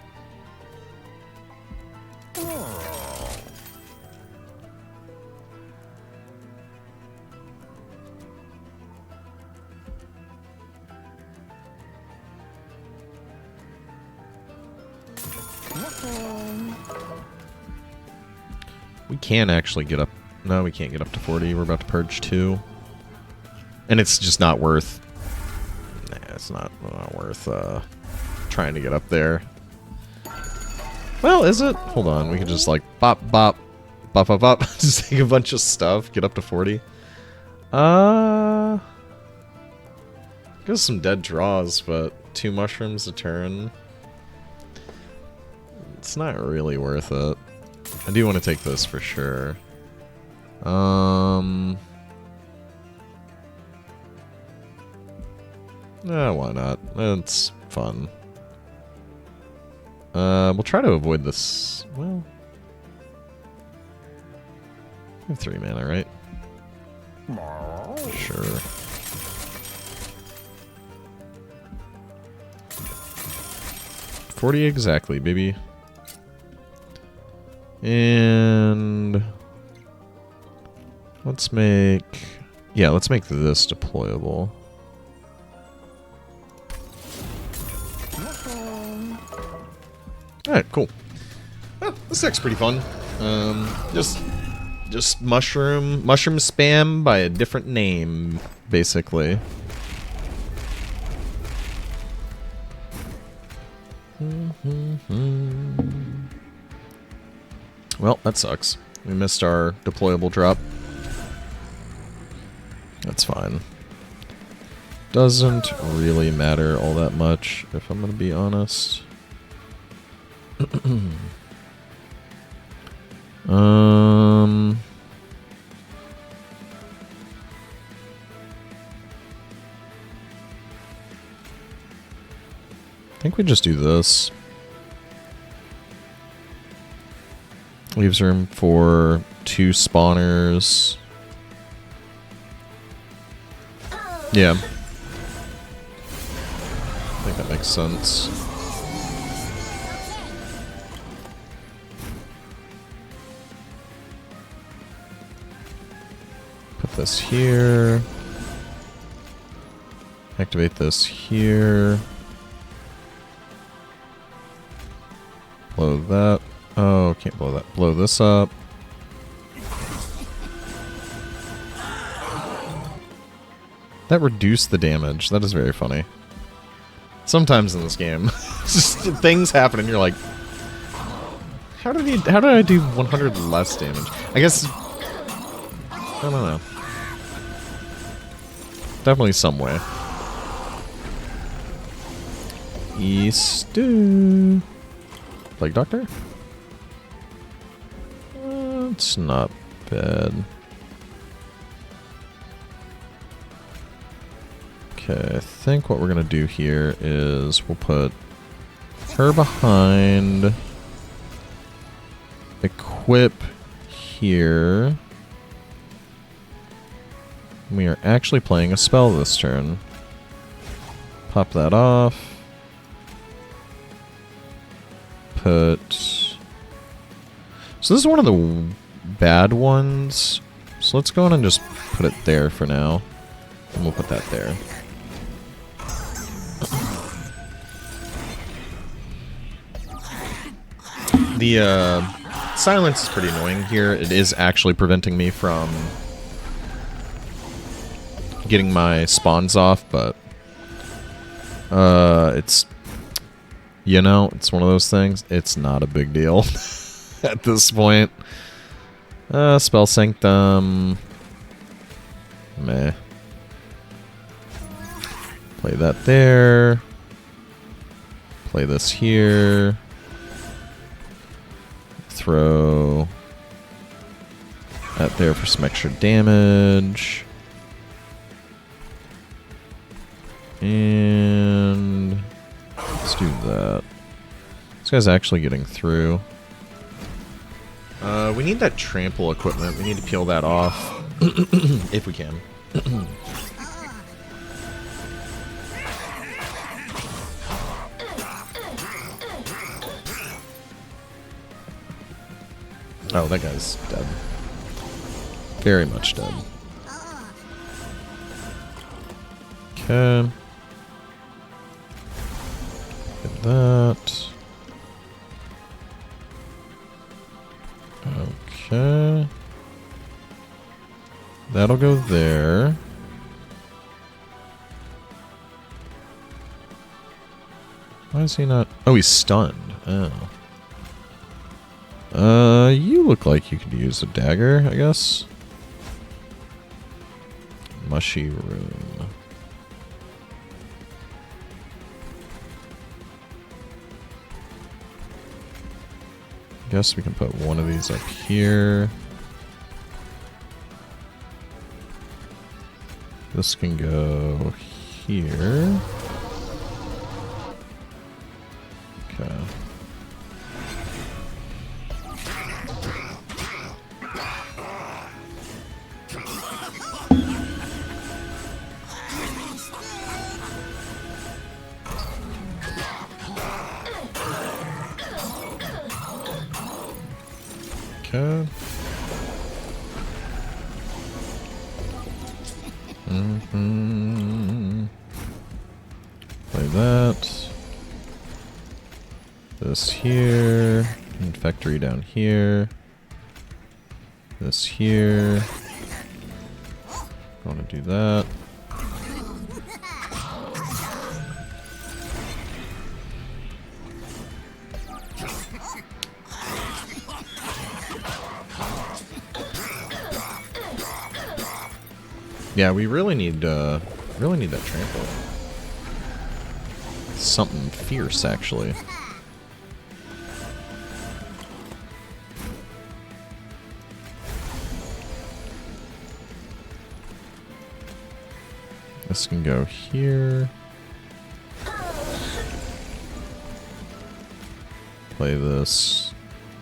We can actually get up. No, we can't get up to 40. We're about to purge 2. And it's just not worth... Nah, it's not worth trying to get up there. Well, is it? Hold on. We can just like bop, bop, bop, bop, bop. Just take a bunch of stuff. Get up to 40. There's some dead draws, but 2 mushrooms a turn. It's not really worth it. I do want to take this for sure. Why not? It's fun. We'll try to avoid this. Well, we have 3 mana, right? Sure. $40 exactly, baby. And let's make, yeah, let's make this deployable. Alright, cool. Well, this deck's pretty fun. Just mushroom spam by a different name, basically. Well, that sucks. We missed our deployable drop. That's fine. Doesn't really matter all that much, if I'm gonna be honest. I think we just do this. Leaves room for 2 spawners. Yeah. I think that makes sense. Put this here. Activate this here. Blow that. Oh, can't blow that. Blow this up. That reduced the damage. That is very funny. Sometimes in this game, just things happen and you're like, how did I do 100 less damage? I guess, I don't know. Definitely some way. East. Plague Doctor? It's not bad. Okay, I think what we're gonna do here is we'll put her behind, equip here. We are actually playing a spell this turn. Pop that off. Put... So this is one of the bad ones. So let's go on and just put it there for now. And we'll put that there. The silence is pretty annoying here. It is actually preventing me from getting my spawns off, but it's, you know, it's one of those things. It's not a big deal at this point. Spell Sanctum. Meh. Play that there. Play this here. Throw that there for some extra damage. And let's do that. This guy's actually getting through. We need that trample equipment. We need to peel that off. If we can. Oh, that guy's dead. Very much dead. Okay. Get that. Okay. That'll go there. Why is he not... Oh, he's stunned. Oh. You look like you could use a dagger, I guess. Mushy Rune. Guess we can put one of these up here. This can go here. Okay. Okay. Play that. This here. Infectory down here. This here. I want to do that. Yeah, we really need that trample. Something fierce, actually. This can go here. Play this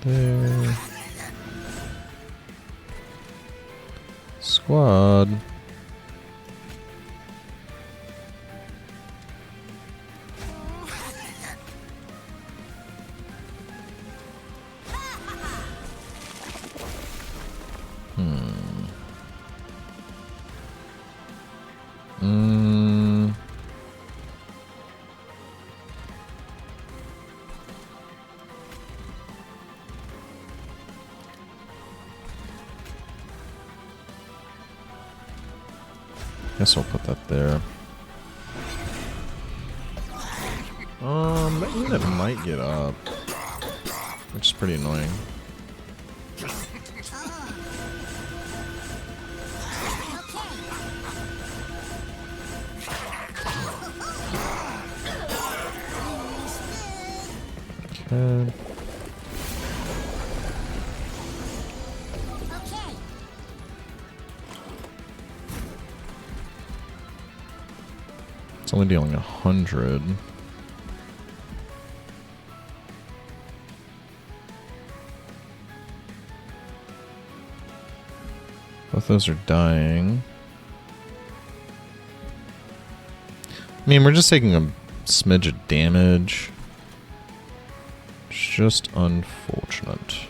there. Squad. Guess I'll put that there. That unit might get up, which is pretty annoying. Okay. It's only dealing 100. Both those are dying. I mean, we're just taking a smidge of damage. It's just unfortunate.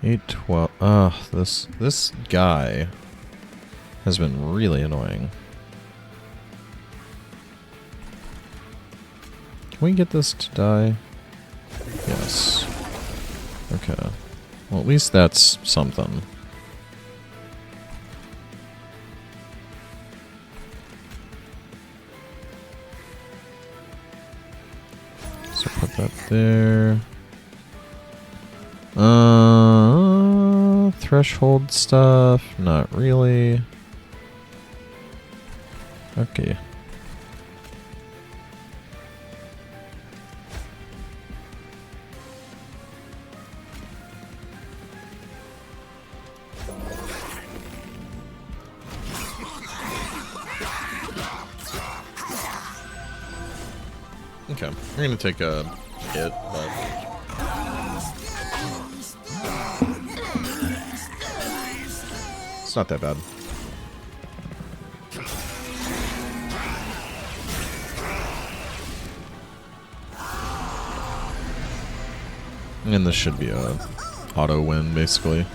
Eight 12. This guy has been really annoying. Can we get this to die? Yes. Okay. Well, at least that's something. So put that there. Threshold stuff, not really. Okay. Okay, we're gonna take a hit, but it's not that bad. And this should be a auto win, basically.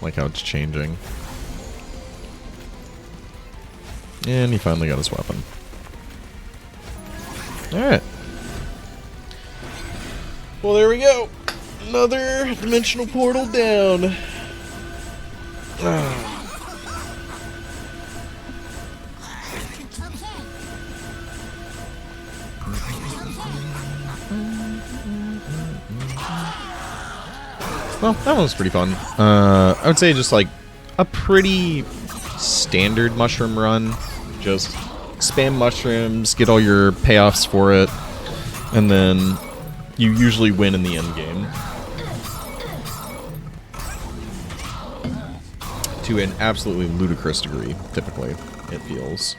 Like how it's changing. And he finally got his weapon. Alright. Well, there we go. Another dimensional portal down. Well, that one was pretty fun. I would say just like a pretty standard mushroom run. Just spam mushrooms, get all your payoffs for it, and then you usually win in the end game. to an absolutely ludicrous degree, typically, it feels.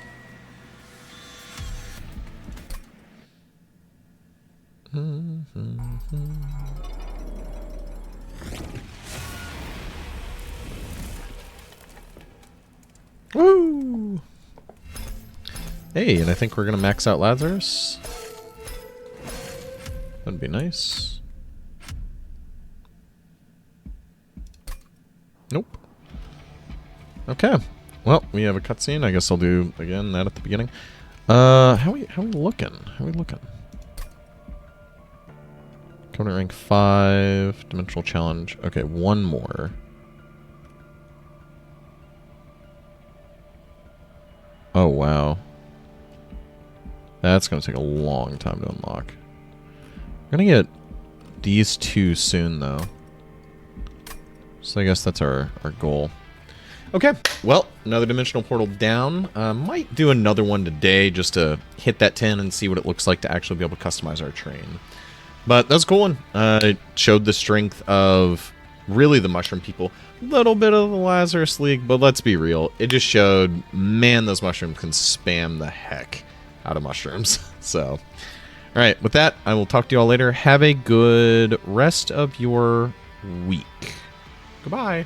Woo! Hey, and I think we're gonna max out Lazarus. That'd be nice. Nope. Okay. Well, we have a cutscene. I guess I'll do again that at the beginning. How we looking? How we looking? Covenant rank 5, dimensional challenge. Okay, one more. Oh wow. That's gonna take a long time to unlock. We're gonna get these two soon though. So I guess that's our goal. Okay, well, another dimensional portal down. Might do another one today just to hit that 10 and see what it looks like to actually be able to customize our train. But that was a cool one. It showed the strength of really the Mushroom people. A little bit of the Lazarus League, but let's be real. It just showed, man, those mushrooms can spam the heck out of mushrooms. So, alright, with that, I will talk to you all later. Have a good rest of your week. Goodbye.